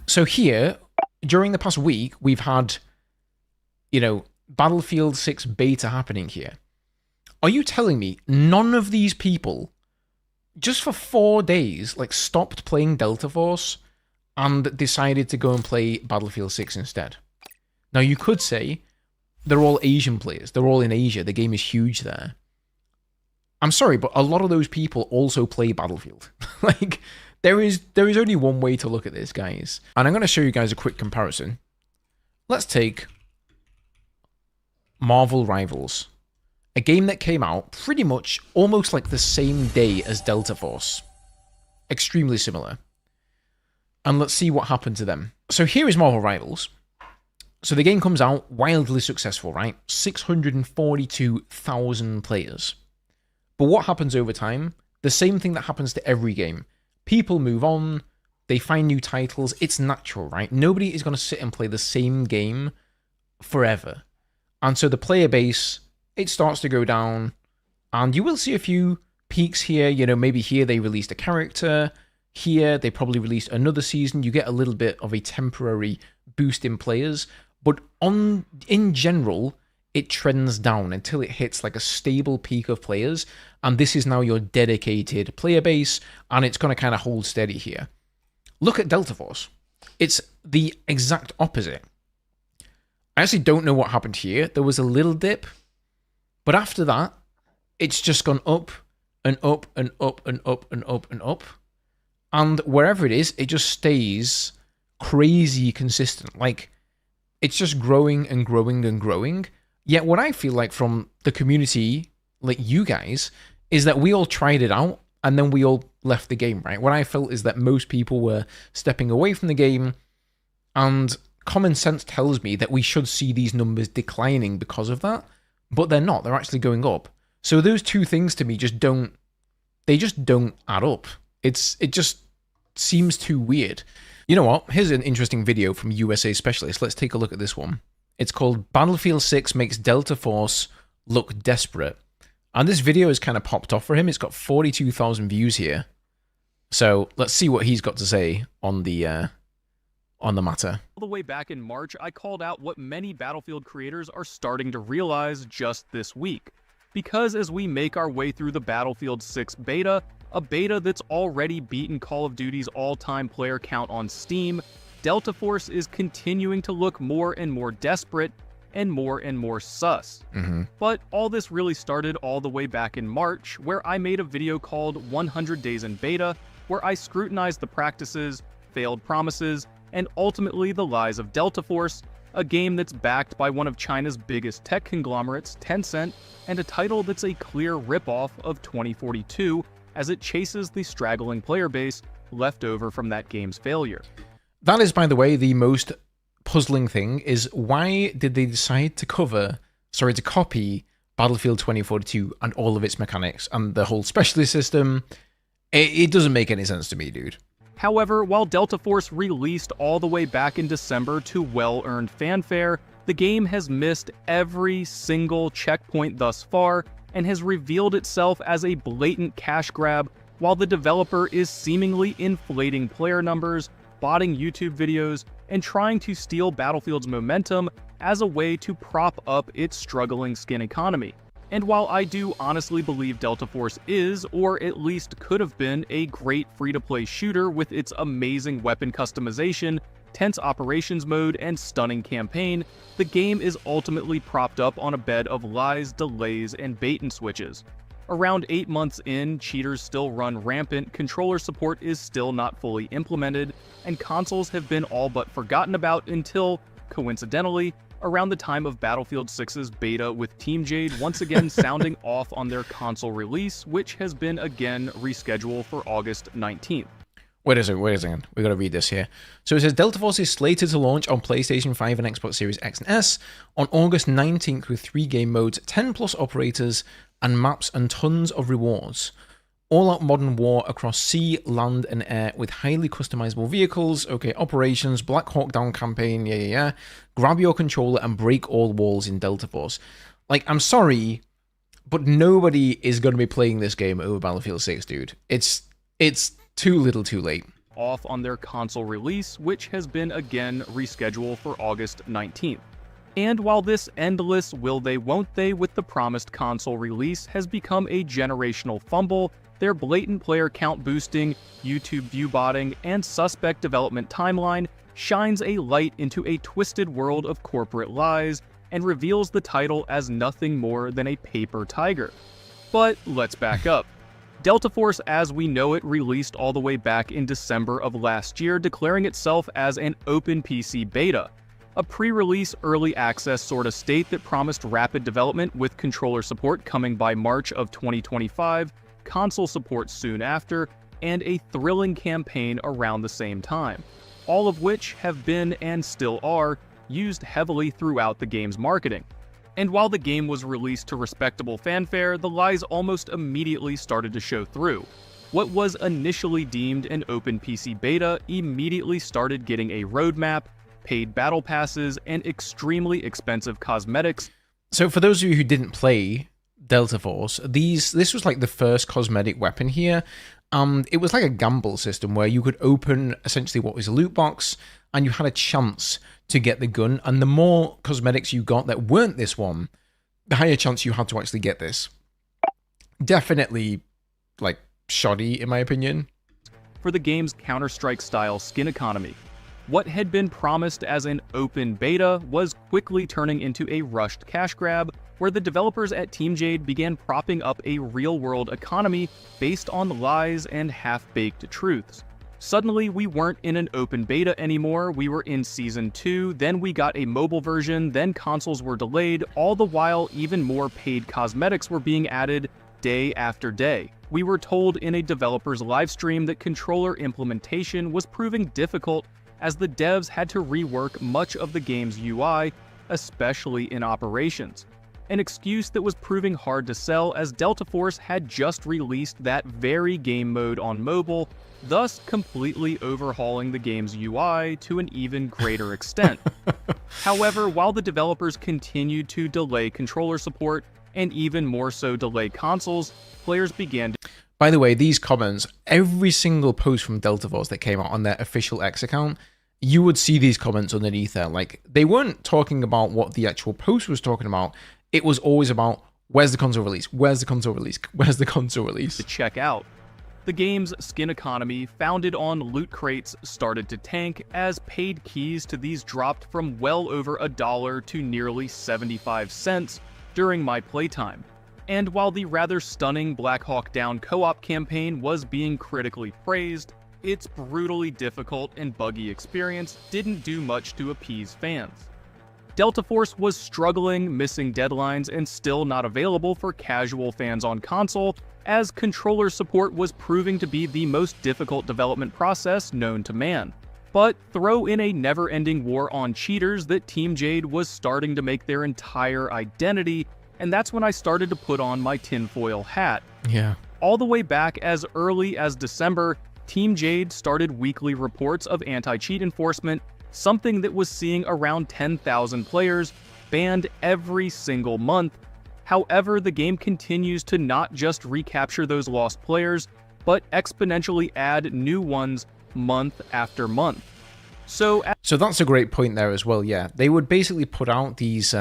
So here, during the past week, we've had, Battlefield 6 beta happening here. Are you telling me none of these people, just for 4 days, stopped playing Delta Force and decided to go and play Battlefield 6 instead? Now, you could say they're all Asian players. They're all in Asia. The game is huge there. I'm sorry, but a lot of those people also play Battlefield. There is only one way to look at this, guys. And I'm going to show you guys a quick comparison. Let's take Marvel Rivals, a game that came out pretty much almost like the same day as Delta Force. Extremely similar. And let's see what happened to them. So here is Marvel Rivals. So the game comes out wildly successful, right? 642,000 players. But what happens over time? The same thing that happens to every game. People move on, they find new titles, it's natural, right? Nobody is going to sit and play the same game forever. And so the player base, it starts to go down, and you will see a few peaks here. Maybe here they released a character, here they probably released another season. You get a little bit of a temporary boost in players, but in general, it trends down until it hits a stable peak of players, and this is now your dedicated player base, and it's going to kind of hold steady here. Look at Delta Force. It's the exact opposite. I actually don't know what happened here. There was a little dip, but after that, it's just gone up and up and up and up and up and up, and wherever it is, it just stays crazy consistent. It's just growing and growing and growing. Yet what I feel like from the community, you guys, is that we all tried it out and then we all left the game, right? What I felt is that most people were stepping away from the game, and common sense tells me that we should see these numbers declining because of that, but they're not. They're actually going up. So those two things to me just don't add up. It just seems too weird. You know what? Here's an interesting video from USA Specialist. Let's take a look at this one. It's called Battlefield 6 Makes Delta Force Look Desperate. And this video has kind of popped off for him. It's got 42,000 views here. So let's see what he's got to say on the matter. All the way back in March, I called out what many Battlefield creators are starting to realize just this week. Because as we make our way through the Battlefield 6 beta, a beta that's already beaten Call of Duty's all-time player count on Steam, Delta Force is continuing to look more and more desperate and more sus. But all this really started all the way back in March, where I made a video called 100 Days in Beta, where I scrutinized the practices, failed promises, and ultimately the lies of Delta Force, a game that's backed by one of China's biggest tech conglomerates, Tencent, and a title that's a clear ripoff of 2042 as it chases the straggling player base left over from that game's failure. That is, by the way, the most puzzling thing, is why did they decide to copy Battlefield 2042 and all of its mechanics and the whole specialist system? It doesn't make any sense to me, dude. However, while Delta Force released all the way back in December to well-earned fanfare, the game has missed every single checkpoint thus far and has revealed itself as a blatant cash grab, while the developer is seemingly inflating player numbers, botting YouTube videos, and trying to steal Battlefield's momentum as a way to prop up its struggling skin economy. And while I do honestly believe Delta Force is, or at least could have been, a great free-to-play shooter with its amazing weapon customization, tense operations mode, and stunning campaign, the game is ultimately propped up on a bed of lies, delays, and bait-and-switches. Around 8 months in, cheaters still run rampant, controller support is still not fully implemented, and consoles have been all but forgotten about until, coincidentally, around the time of Battlefield 6's beta, with Team Jade once again sounding off on their console release, which has been again rescheduled for August 19th. Wait a second. We gotta read this here. So it says Delta Force is slated to launch on PlayStation 5 and Xbox Series X and S on August 19th with 3 game modes, 10 plus operators, and maps and tons of rewards. All-out modern war across sea, land, and air with highly customizable vehicles. Okay, operations, Black Hawk Down campaign, yeah. Grab your controller and break all walls in Delta Force. I'm sorry, but nobody is going to be playing this game over Battlefield 6, dude. It's too little too late. off on their console release, which has been again rescheduled for August 19th. And while this endless will they won't they with the promised console release has become a generational fumble, their blatant player count boosting, YouTube view botting, and suspect development timeline shines a light into a twisted world of corporate lies and reveals the title as nothing more than a paper tiger. But let's back up. Delta Force as we know it released all the way back in December of last year, declaring itself as an open PC beta, a pre-release early access sort of state that promised rapid development with controller support coming by March of 2025, console support soon after, and a thrilling campaign around the same time, all of which have been and still are used heavily throughout the game's marketing. And while the game was released to respectable fanfare, the lies almost immediately started to show through. What was initially deemed an open PC beta immediately started getting a roadmap, paid battle passes, and extremely expensive cosmetics. So for those of you who didn't play Delta Force, this was like the first cosmetic weapon here. It was like a gamble system where you could open essentially what was a loot box, and you had a chance to get the gun, and the more cosmetics you got that weren't this one, the higher chance you had to actually get this. Definitely, like, shoddy, in my opinion. For the game's Counter-Strike style skin economy, what had been promised as an open beta was quickly turning into a rushed cash grab, where the developers at Team Jade began propping up a real-world economy based on lies and half-baked truths. Suddenly, we weren't in an open beta anymore, we were in Season 2, then we got a mobile version, then consoles were delayed, all the while even more paid cosmetics were being added day after day. We were told in a developer's livestream that controller implementation was proving difficult as the devs had to rework much of the game's UI, especially in operations. An excuse that was proving hard to sell as Delta Force had just released that very game mode on mobile, thus completely overhauling the game's UI to an even greater extent. However, while the developers continued to delay controller support, and even more so delay consoles, players began to... By the way, these comments, every single post from Delta Force that came out on their official X account, you would see these comments underneath there. Like, they weren't talking about what the actual post was talking about. It was always about, where's the console release? Where's the console release? Where's the console release? To check out. The game's skin economy, founded on loot crates, started to tank as paid keys to these dropped from well over $1 to nearly 75 cents during my playtime. And while the rather stunning Black Hawk Down co-op campaign was being critically praised, its brutally difficult and buggy experience didn't do much to appease fans. Delta Force was struggling, missing deadlines, and still not available for casual fans on console, as controller support was proving to be the most difficult development process known to man. But throw in a never-ending war on cheaters that Team Jade was starting to make their entire identity, and that's when I started to put on my tinfoil hat. Yeah. All the way back as early as December, Team Jade started weekly reports of anti-cheat enforcement, something that was seeing around 10,000 players banned every single month. However, the game continues to not just recapture those lost players, but exponentially add new ones month after month. So that's a great point there as well, yeah. They would basically put out these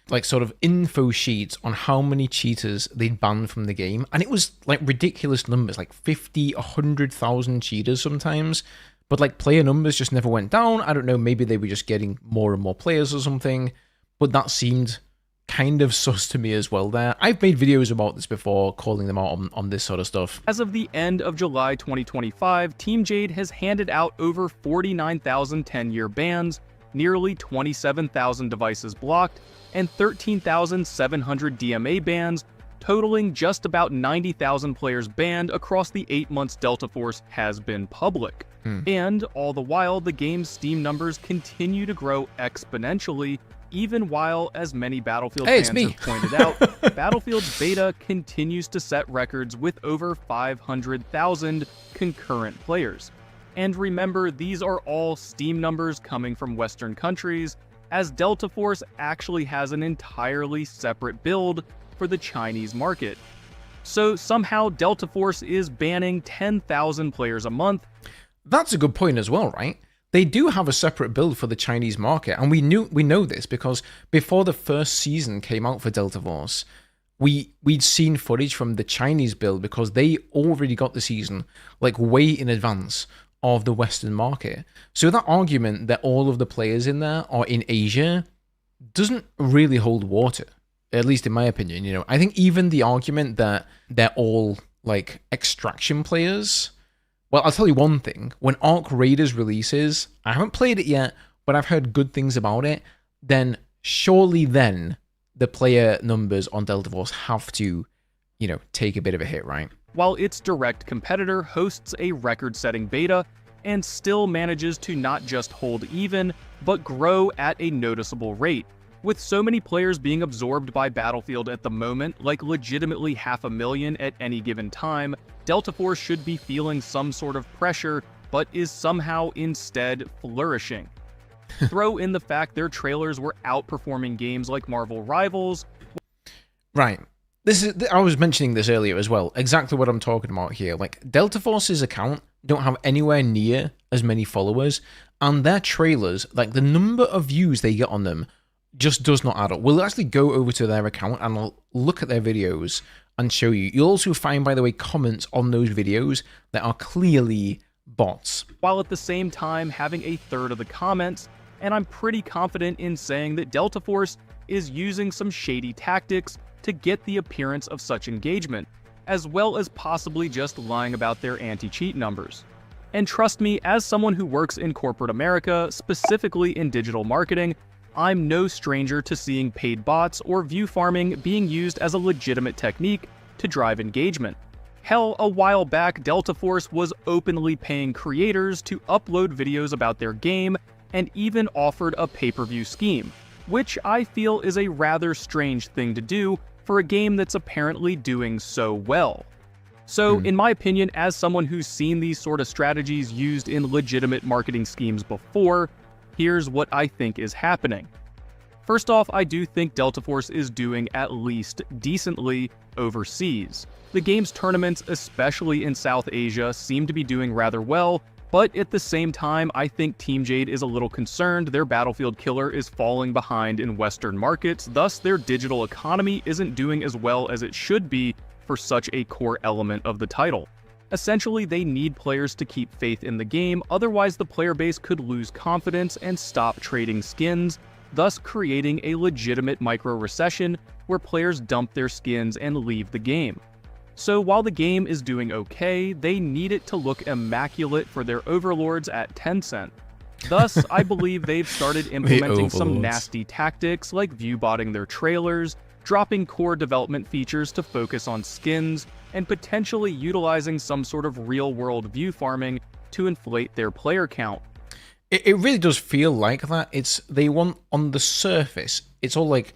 like sort of info sheets on how many cheaters they'd banned from the game, and it was like ridiculous numbers, like 50, 100,000 cheaters sometimes. But like player numbers just never went down. I don't know, maybe they were just getting more and more players or something. But that seemed kind of sus to me as well there. I've made videos about this before, calling them out on this sort of stuff. As of the end of July 2025, Team Jade has handed out over 49,000 10-year bans, nearly 27,000 devices blocked, and 13,700 DMA bans, totaling just about 90,000 players banned across the 8 months Delta Force has been public. And all the while, the game's Steam numbers continue to grow exponentially, even while, as many Battlefield fans have pointed out, Battlefield's beta continues to set records with over 500,000 concurrent players. And remember, these are all Steam numbers coming from Western countries, as Delta Force actually has an entirely separate build for the Chinese market. So somehow Delta Force is banning 10,000 players a month. That's a good point as well, right? They do have a separate build for the Chinese market, and we know this because before the first season came out for Delta Force, we'd seen footage from the Chinese build because they already got the season like way in advance of the Western market. So that argument that all of the players in there are in Asia doesn't really hold water, at least in my opinion. I think even the argument that they're all like extraction players. Well, I'll tell you one thing. When Arc Raiders releases, I haven't played it yet, but I've heard good things about it, then surely then the player numbers on Delta Force have to, take a bit of a hit, right? While its direct competitor hosts a record-setting beta and still manages to not just hold even, but grow at a noticeable rate. With so many players being absorbed by Battlefield at the moment, like legitimately 500,000 at any given time, Delta Force should be feeling some sort of pressure, but is somehow instead flourishing. Throw in the fact their trailers were outperforming games like Marvel Rivals. Right. I was mentioning this earlier as well. Exactly what I'm talking about here. Like, Delta Force's account don't have anywhere near as many followers, and their trailers, like the number of views they get on them, just does not add up. We'll actually go over to their account and I'll look at their videos and show you. You'll also find, by the way, comments on those videos that are clearly bots. While at the same time having a third of the comments, and I'm pretty confident in saying that Delta Force is using some shady tactics to get the appearance of such engagement, as well as possibly just lying about their anti-cheat numbers. And trust me, as someone who works in corporate America, specifically in digital marketing, I'm no stranger to seeing paid bots or view farming being used as a legitimate technique to drive engagement. Hell, a while back, Delta Force was openly paying creators to upload videos about their game and even offered a pay-per-view scheme, which I feel is a rather strange thing to do for a game that's apparently doing so well. So, in my opinion, as someone who's seen these sort of strategies used in legitimate marketing schemes before, here's what I think is happening. First off, I do think Delta Force is doing at least decently overseas. The game's tournaments, especially in South Asia, seem to be doing rather well, but at the same time, I think Team Jade is a little concerned their Battlefield killer is falling behind in Western markets, thus their digital economy isn't doing as well as it should be for such a core element of the title. Essentially, they need players to keep faith in the game, otherwise the player base could lose confidence and stop trading skins, thus creating a legitimate micro-recession where players dump their skins and leave the game. So while the game is doing okay, they need it to look immaculate for their overlords at Tencent. Thus, I believe they've started implementing some nasty tactics like viewbotting their trailers, dropping core development features to focus on skins, and potentially utilizing some sort of real-world view farming to inflate their player count. It really does feel like that. They want, on the surface, it's all like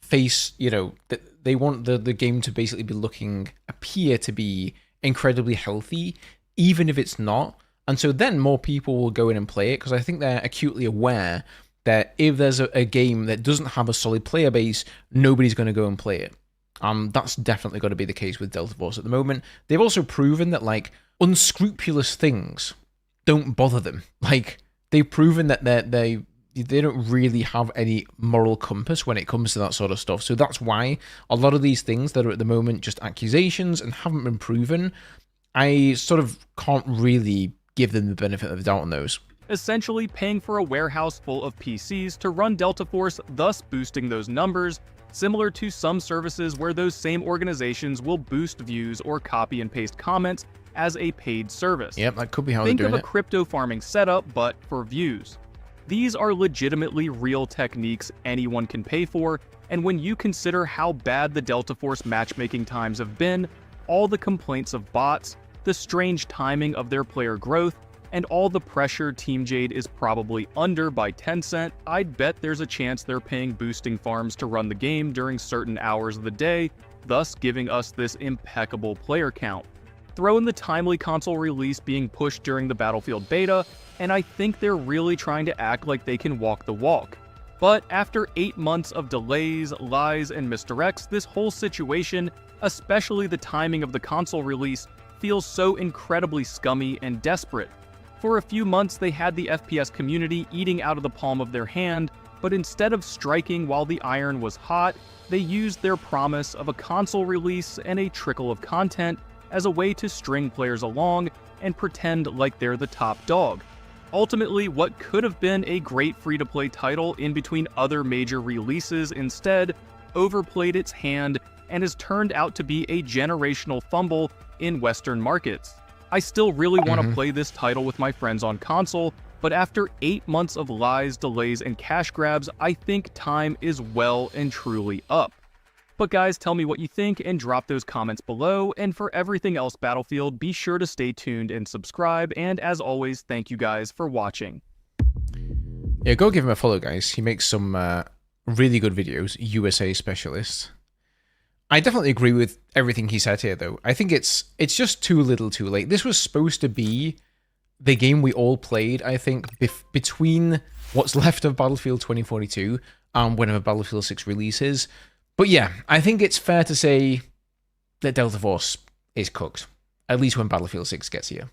face, they want the game to basically appear to be incredibly healthy, even if it's not. And so then more people will go in and play it, because I think they're acutely aware that if there's a game that doesn't have a solid player base, nobody's going to go and play it. That's definitely got to be the case with Delta Force at the moment. They've also proven that, like, unscrupulous things don't bother them. Like, they've proven that they don't really have any moral compass when it comes to that sort of stuff. So that's why a lot of these things that are at the moment just accusations and haven't been proven, I sort of can't really give them the benefit of the doubt on those. Essentially paying for a warehouse full of PCs to run Delta Force, thus boosting those numbers, similar to some services where those same organizations will boost views or copy and paste comments as a paid service. Yep, that could be how they're doing it. Think of a crypto farming setup, but for views. These are legitimately real techniques anyone can pay for, and when you consider how bad the Delta Force matchmaking times have been, all the complaints of bots, the strange timing of their player growth, and all the pressure Team Jade is probably under by Tencent, I'd bet there's a chance they're paying boosting farms to run the game during certain hours of the day, thus giving us this impeccable player count. Throw in the timely console release being pushed during the Battlefield beta, and I think they're really trying to act like they can walk the walk. But after 8 months of delays, lies, and misdirects, this whole situation, especially the timing of the console release, feels so incredibly scummy and desperate. For a few months, they had the FPS community eating out of the palm of their hand, but instead of striking while the iron was hot, they used their promise of a console release and a trickle of content as a way to string players along and pretend like they're the top dog. Ultimately, what could have been a great free-to-play title in between other major releases instead overplayed its hand and has turned out to be a generational fumble in Western markets. I still really want to play this title with my friends on console, but after 8 months of lies, delays, and cash grabs, I think time is well and truly up. But guys, tell me what you think and drop those comments below, and for everything else Battlefield, be sure to stay tuned and subscribe, and as always, thank you guys for watching. Yeah, go give him a follow, guys. He makes some really good videos, USA specialist. I definitely agree with everything he said here, though. I think it's just too little too late. This was supposed to be the game we all played, I think, between what's left of Battlefield 2042 and whenever Battlefield 6 releases. But yeah, I think it's fair to say that Delta Force is cooked, at least when Battlefield 6 gets here.